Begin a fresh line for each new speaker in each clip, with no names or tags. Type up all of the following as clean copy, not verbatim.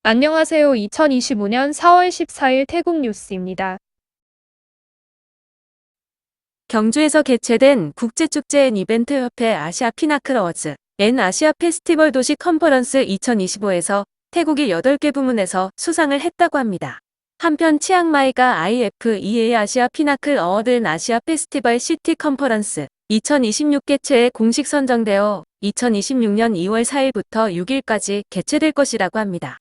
안녕하세요. 2025년 4월 14일 태국 뉴스입니다.
경주에서 개최된 국제축제 앤 이벤트 협회 아시아 피나클 어워즈 앤 아시아 페스티벌 도시 컨퍼런스 2025에서 태국이 8개 부문에서 수상을 했다고 합니다. 한편 치앙마이가 IFEA 아시아 피나클 어워드 앤 아시아 페스티벌 시티 컨퍼런스 2026 개최에 공식 선정되어 2026년 2월 4일부터 6일까지 개최될 것이라고 합니다.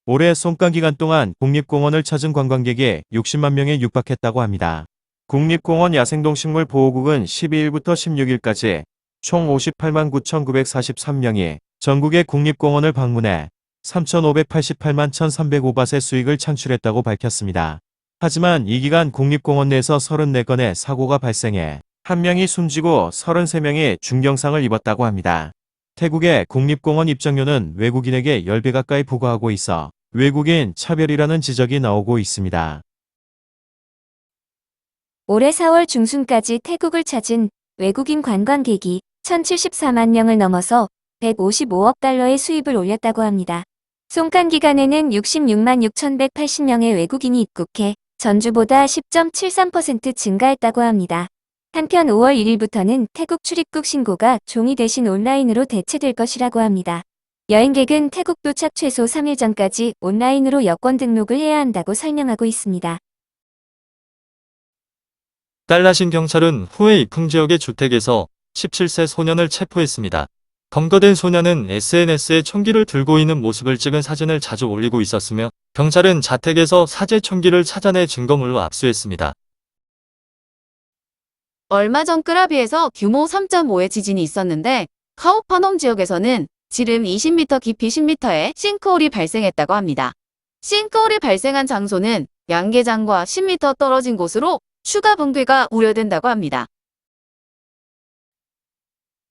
올해 송강 기간 동안 국립공원을 찾은 관광객이 60만 명에 육박했다고 합니다. 국립공원 야생동식물 보호국은 12일부터 16일까지 총 58만 9,943명이 전국의 국립공원을 방문해 3,588만 1,305밭의 수익을 창출했다고 밝혔습니다. 하지만 이 기간 국립공원 내에서 34건의 사고가 발생해 1명이 숨지고 33명이 중경상을 입었다고 합니다. 태국의 국립공원 입장료는 외국인에게 10배 가까이 부과하고 있어 외국인 차별이라는 지적이 나오고 있습니다.
올해 4월 중순까지 태국을 찾은 외국인 관광객이 1,074만 명을 넘어서 155억 달러의 수입을 올렸다고 합니다. 송강 기간에는 66만 6,180명의 외국인이 입국해 전주보다 10.73% 증가했다고 합니다. 한편 5월 1일부터는 태국 출입국 신고가 종이 대신 온라인으로 대체될 것이라고 합니다. 여행객은 태국 도착 최소 3일 전까지 온라인으로 여권 등록을 해야 한다고 설명하고 있습니다.
달라신 경찰은 후에 이풍 지역의 주택에서 17세 소년을 체포했습니다. 검거된 소년은 SNS에 총기를 들고 있는 모습을 찍은 사진을 자주 올리고 있었으며 경찰은 자택에서 사제 총기를 찾아내 증거물로 압수했습니다.
얼마 전 끄라비에서 규모 3.5의 지진이 있었는데 카오파놈 지역에서는 지름 20m 깊이 10m의 싱크홀이 발생했다고 합니다. 싱크홀이 발생한 장소는 양계장과 10m 떨어진 곳으로 추가 붕괴가 우려된다고 합니다.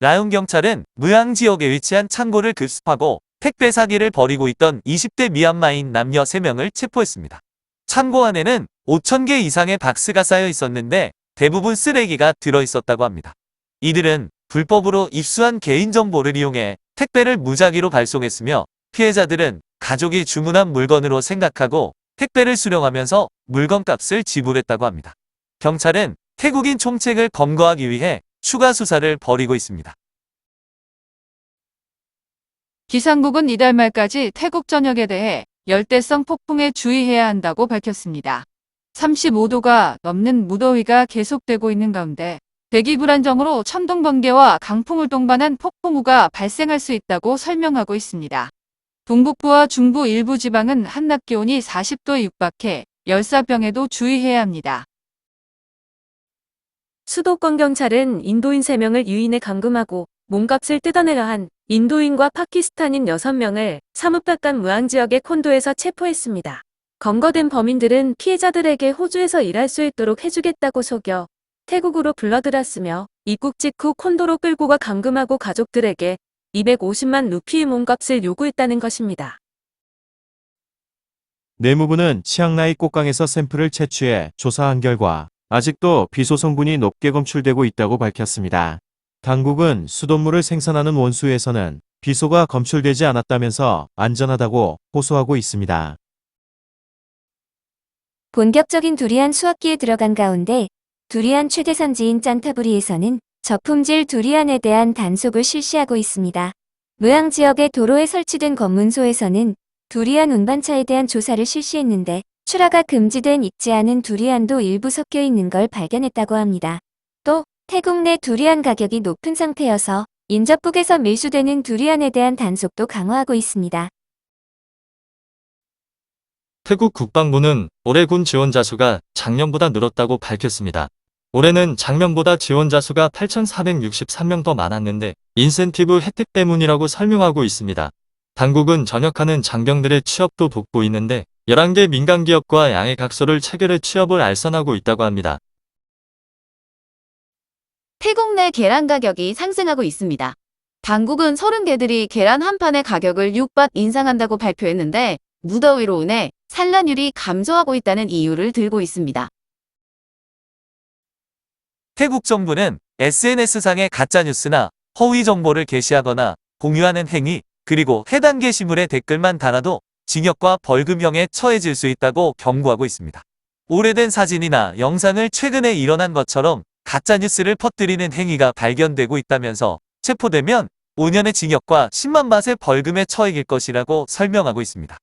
라용 경찰은 무양 지역에 위치한 창고를 급습하고 택배 사기를 벌이고 있던 20대 미얀마인 남녀 3명을 체포했습니다. 창고 안에는 5,000개 이상의 박스가 쌓여 있었는데 대부분 쓰레기가 들어있었다고 합니다. 이들은 불법으로 입수한 개인정보를 이용해 택배를 무작위로 발송했으며 피해자들은 가족이 주문한 물건으로 생각하고 택배를 수령하면서 물건값을 지불했다고 합니다. 경찰은 태국인 총책을 검거하기 위해 추가 수사를 벌이고 있습니다.
기상국은 이달 말까지 태국 전역에 대해 열대성 폭풍에 주의해야 한다고 밝혔습니다. 35도가 넘는 무더위가 계속되고 있는 가운데 대기 불안정으로 천둥 번개와 강풍을 동반한 폭풍우가 발생할 수 있다고 설명하고 있습니다. 동북부와 중부 일부 지방은 한낮 기온이 40도에 육박해 열사병에도 주의해야 합니다.
수도권 경찰은 인도인 3명을 유인해 감금하고 몸값을 뜯어내려 한 인도인과 파키스탄인 6명을 사뭇박간 무앙 지역의 콘도에서 체포했습니다. 검거된 범인들은 피해자들에게 호주에서 일할 수 있도록 해주겠다고 속여 태국으로 불러들였으며 입국 직후 콘도로 끌고 가 감금하고 가족들에게 250만 루피의 몸값을 요구했다는 것입니다.
내무부는 치앙라이 꽃강에서 샘플을 채취해 조사한 결과 아직도 비소 성분이 높게 검출되고 있다고 밝혔습니다. 당국은 수돗물을 생산하는 원수에서는 비소가 검출되지 않았다면서 안전하다고 호소하고 있습니다.
본격적인 두리안 수확기에 들어간 가운데 두리안 최대 산지인 짠타부리에서는 저품질 두리안에 대한 단속을 실시하고 있습니다. 무양 지역의 도로에 설치된 검문소에서는 두리안 운반차에 대한 조사를 실시했는데 출하가 금지된 익지 않은 두리안도 일부 섞여 있는 걸 발견했다고 합니다. 또 태국 내 두리안 가격이 높은 상태여서 인접국에서 밀수되는 두리안에 대한 단속도 강화하고 있습니다.
태국 국방부는 올해 군 지원자 수가 작년보다 늘었다고 밝혔습니다. 올해는 작년보다 지원자 수가 8,463명 더 많았는데 인센티브 혜택 때문이라고 설명하고 있습니다. 당국은 전역하는 장병들의 취업도 돕고 있는데 11개 민간기업과 양해각서를 체결해 취업을 알선하고 있다고 합니다.
태국 내 계란 가격이 상승하고 있습니다. 당국은 30개들이 계란 한 판의 가격을 6밭 인상한다고 발표했는데 무더위로 인해 산란율이 감소하고 있다는 이유를 들고 있습니다.
태국 정부는 SNS상의 가짜뉴스나 허위 정보를 게시하거나 공유하는 행위, 그리고 해당 게시물에 댓글만 달아도 징역과 벌금형에 처해질 수 있다고 경고하고 있습니다. 오래된 사진이나 영상을 최근에 일어난 것처럼 가짜뉴스를 퍼뜨리는 행위가 발견되고 있다면서 체포되면 5년의 징역과 10만 바트의 벌금에 처해질 것이라고 설명하고 있습니다.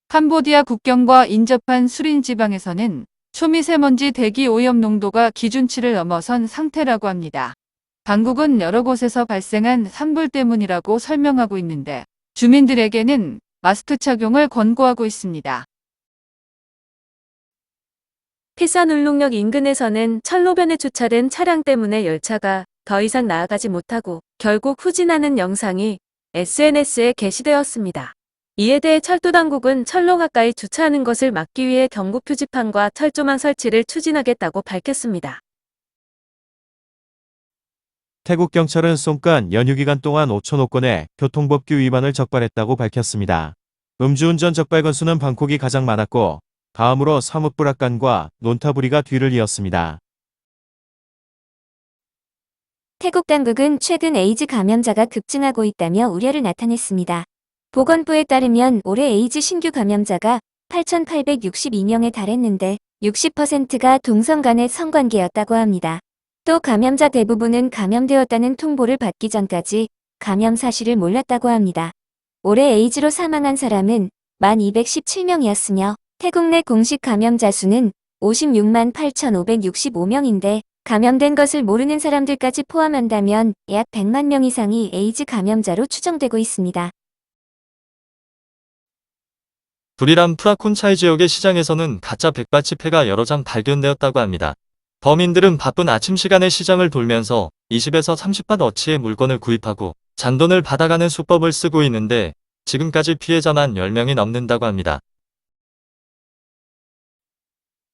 캄보디아 국경과 인접한 수린 지방에서는 초미세먼지 대기 오염 농도가 기준치를 넘어선 상태라고 합니다. 당국은 여러 곳에서 발생한 산불 때문이라고 설명하고 있는데 주민들에게는 마스크 착용을 권고하고 있습니다.
피사눌룩역 인근에서는 철로변에 주차된 차량 때문에 열차가 더 이상 나아가지 못하고 결국 후진하는 영상이 SNS에 게시되었습니다. 이에 대해 철도당국은 철로 가까이 주차하는 것을 막기 위해 경고 표지판과 철조망 설치를 추진하겠다고 밝혔습니다.
태국 경찰은 송간 연휴 기간 동안 5,000호 건의 교통법규 위반을 적발했다고 밝혔습니다. 음주운전 적발 건수는 방콕이 가장 많았고 다음으로 사뭇브라칸과 논타부리가 뒤를 이었습니다.
태국 당국은 최근 에이즈 감염자가 급증하고 있다며 우려를 나타냈습니다. 보건부에 따르면 올해 에이즈 신규 감염자가 8,862명에 달했는데 60%가 동성 간의 성관계였다고 합니다. 또 감염자 대부분은 감염되었다는 통보를 받기 전까지 감염 사실을 몰랐다고 합니다. 올해 에이즈로 사망한 사람은 1,217명이었으며 태국 내 공식 감염자 수는 56만 8,565명인데 감염된 것을 모르는 사람들까지 포함한다면 약 100만 명 이상이 에이즈 감염자로 추정되고 있습니다.
불이람 프라쿤차이 지역의 시장에서는 가짜 백바치패가 여러 장 발견되었다고 합니다. 범인들은 바쁜 아침 시간에 시장을 돌면서 20에서 30밭 어치의 물건을 구입하고 잔돈을 받아가는 수법을 쓰고 있는데 지금까지 피해자만 10명이 넘는다고 합니다.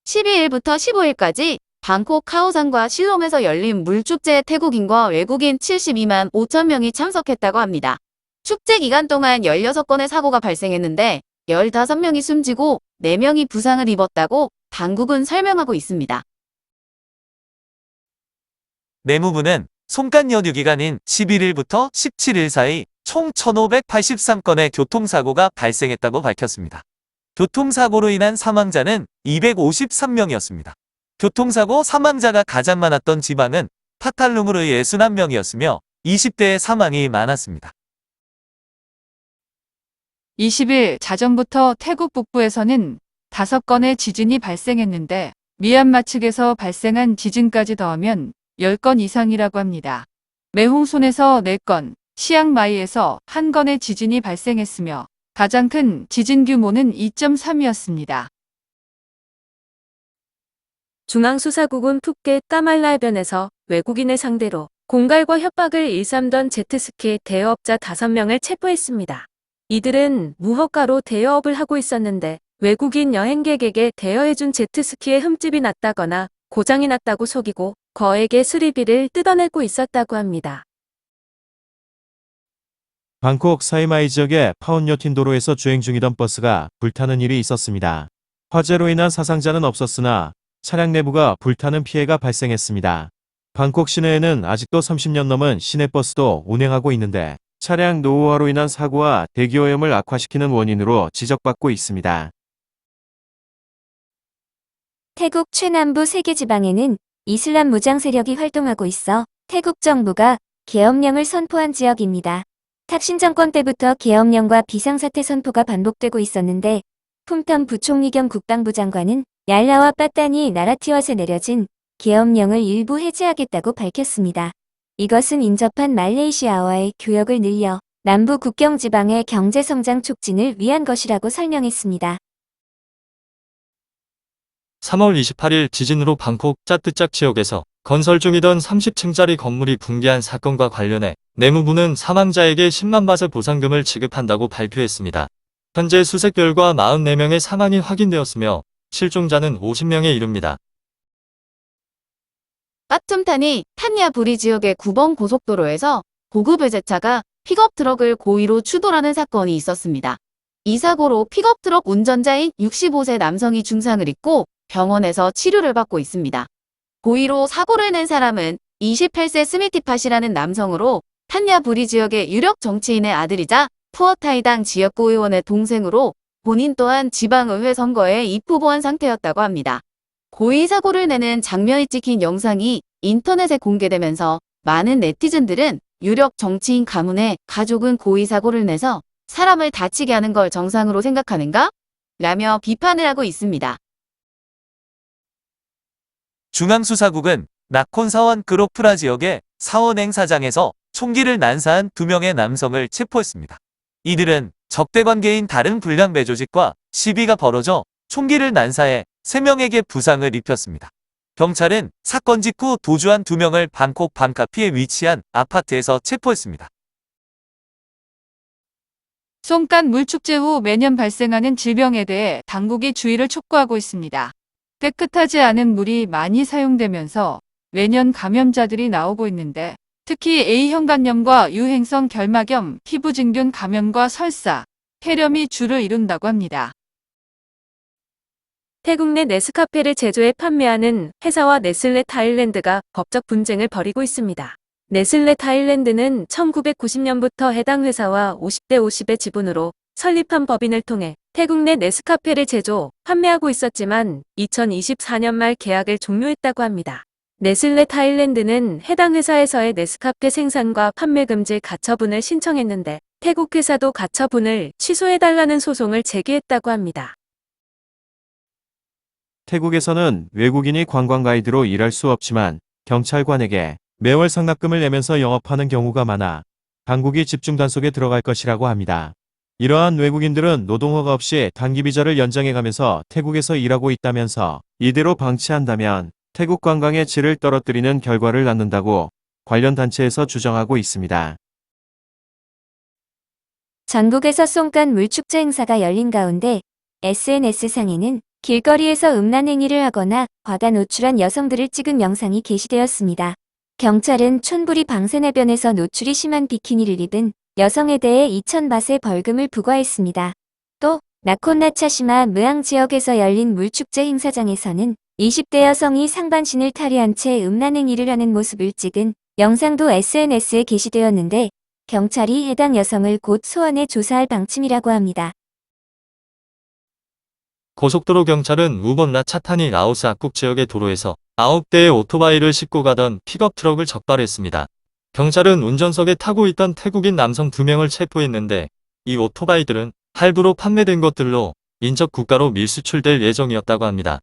12일부터 15일까지 방콕 카오산과 실롬에서 열린 물축제에 태국인과 외국인 72만 5천 명이 참석했다고 합니다. 축제 기간 동안 16건의 사고가 발생했는데 15명이 숨지고 4명이 부상을 입었다고 당국은 설명하고 있습니다.
내무부는 송간 연휴 기간인 11일부터 17일 사이 총 1,583건의 교통사고가 발생했다고 밝혔습니다. 교통사고로 인한 사망자는 253명이었습니다. 교통사고 사망자가 가장 많았던 지방은 파탈룸으로 61명이었으며 20대의 사망이 많았습니다.
20일 자정부터 태국 북부에서는 5건의 지진이 발생했는데 미얀마 측에서 발생한 지진까지 더하면 10건 이상이라고 합니다. 매홍손에서 4건, 시앙마이에서 1건의 지진이 발생했으며 가장 큰 지진 규모는 2.3이었습니다.
중앙수사국은 푸켓 까말라해변에서 외국인을 상대로 공갈과 협박을 일삼던 제트스키 대여업자 5명을 체포했습니다. 이들은 무허가로 대여업을 하고 있었는데 외국인 여행객에게 대여해준 제트스키에 흠집이 났다거나 고장이 났다고 속이고 거액의 수리비를 뜯어내고 있었다고 합니다.
방콕 사이마이 지역의 파운여틴 도로에서 주행 중이던 버스가 불타는 일이 있었습니다. 화재로 인한 사상자는 없었으나 차량 내부가 불타는 피해가 발생했습니다. 방콕 시내에는 아직도 30년 넘은 시내버스도 운행하고 있는데 차량 노후화로 인한 사고와 대기오염을 악화시키는 원인으로 지적받고 있습니다.
태국 최남부 세계 지방에는 이슬람 무장 세력이 활동하고 있어 태국 정부가 계엄령을 선포한 지역입니다. 탁신 정권 때부터 계엄령과 비상사태 선포가 반복되고 있었는데 품텀 부총리 겸 국방부 장관은 얄라와 빠따니 나라티왓에 내려진 계엄령을 일부 해제하겠다고 밝혔습니다. 이것은 인접한 말레이시아와의 교역을 늘려 남부 국경 지방의 경제성장 촉진을 위한 것이라고 설명했습니다.
3월 28일 지진으로 방콕 짜뜨짝 지역에서 건설 중이던 30층짜리 건물이 붕괴한 사건과 관련해 내무부는 사망자에게 10만 바트 보상금을 지급한다고 발표했습니다. 현재 수색 결과 44명의 사망이 확인되었으며 실종자는 50명에 이릅니다.
빠툼탄이 탄야부리 지역의 9번 고속도로에서 고급 외제차가 픽업 트럭을 고의로 추돌하는 사건이 있었습니다. 이 사고로 픽업 트럭 운전자인 65세 남성이 중상을 입고 병원에서 치료를 받고 있습니다. 고의로 사고를 낸 사람은 28세 스미티팟이라는 남성으로 탄야부리 지역의 유력 정치인의 아들이자 푸어타이당 지역구 의원의 동생으로 본인 또한 지방의회 선거에 입후보한 상태였다고 합니다. 고의 사고를 내는 장면이 찍힌 영상이 인터넷에 공개되면서 많은 네티즌들은 유력 정치인 가문의 가족은 고의 사고를 내서 사람을 다치게 하는 걸 정상으로 생각하는가? 라며 비판을 하고 있습니다.
중앙수사국은 나콘 사원 그로프라 지역의 사원행 사장에서 총기를 난사한 2명의 남성을 체포했습니다. 이들은 적대관계인 다른 불량배 조직과 시비가 벌어져 총기를 난사해 3명에게 부상을 입혔습니다. 경찰은 사건 직후 도주한 2명을 방콕 반카피에 위치한 아파트에서 체포했습니다.
송간 물축제 후 매년 발생하는 질병에 대해 당국이 주의를 촉구하고 있습니다. 깨끗하지 않은 물이 많이 사용되면서 매년 감염자들이 나오고 있는데 특히 A형 간염과 유행성 결막염, 피부진균 감염과 설사, 폐렴이 주를 이룬다고 합니다.
태국 내 네스카페를 제조해 판매하는 회사와 네슬레 타일랜드가 법적 분쟁을 벌이고 있습니다. 네슬레 타일랜드는 1990년부터 해당 회사와 50대 50의 지분으로 설립한 법인을 통해 태국 내 네스카페를 제조, 판매하고 있었지만 2024년 말 계약을 종료했다고 합니다. 네슬레 타일랜드는 해당 회사에서의 네스카페 생산과 판매 금지 가처분을 신청했는데 태국 회사도 가처분을 취소해달라는 소송을 제기했다고 합니다.
태국에서는 외국인이 관광 가이드로 일할 수 없지만 경찰관에게 매월 상납금을 내면서 영업하는 경우가 많아 당국이 집중 단속에 들어갈 것이라고 합니다. 이러한 외국인들은 노동허가 없이 단기 비자를 연장해가면서 태국에서 일하고 있다면서 이대로 방치한다면 태국 관광의 질을 떨어뜨리는 결과를 낳는다고 관련 단체에서 주장하고 있습니다.
전국에서 송간 물축제 행사가 열린 가운데 SNS상에는 길거리에서 음란 행위를 하거나 과다 노출한 여성들을 찍은 영상이 게시되었습니다. 경찰은 촌부리 방세내변에서 노출이 심한 비키니를 입은 여성에 대해 2,000바트의 벌금을 부과했습니다. 또 나콘나차시마 무앙 지역에서 열린 물축제 행사장에서는 20대 여성이 상반신을 탈의한 채 음란 행위를 하는 모습을 찍은 영상도 SNS에 게시되었는데 경찰이 해당 여성을 곧 소환해 조사할 방침이라고 합니다.
고속도로 경찰은 우번라 차타니 라오스 압국 지역의 도로에서 9대의 오토바이를 싣고 가던 픽업 트럭을 적발했습니다. 경찰은 운전석에 타고 있던 태국인 남성 2명을 체포했는데 이 오토바이들은 할부로 판매된 것들로 인접 국가로 밀수출될 예정이었다고 합니다.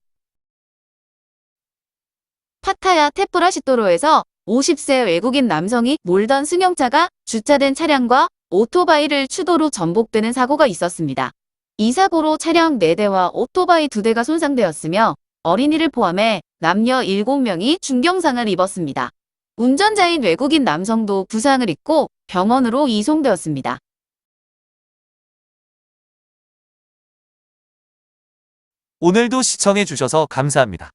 파타야 테프라시도로에서 50세 외국인 남성이 몰던 승용차가 주차된 차량과 오토바이를 추도로 전복되는 사고가 있었습니다. 이 사고로 차량 4대와 오토바이 2대가 손상되었으며 어린이를 포함해 남녀 7명이 중경상을 입었습니다. 운전자인 외국인 남성도 부상을 입고 병원으로 이송되었습니다.
오늘도 시청해주셔서 감사합니다.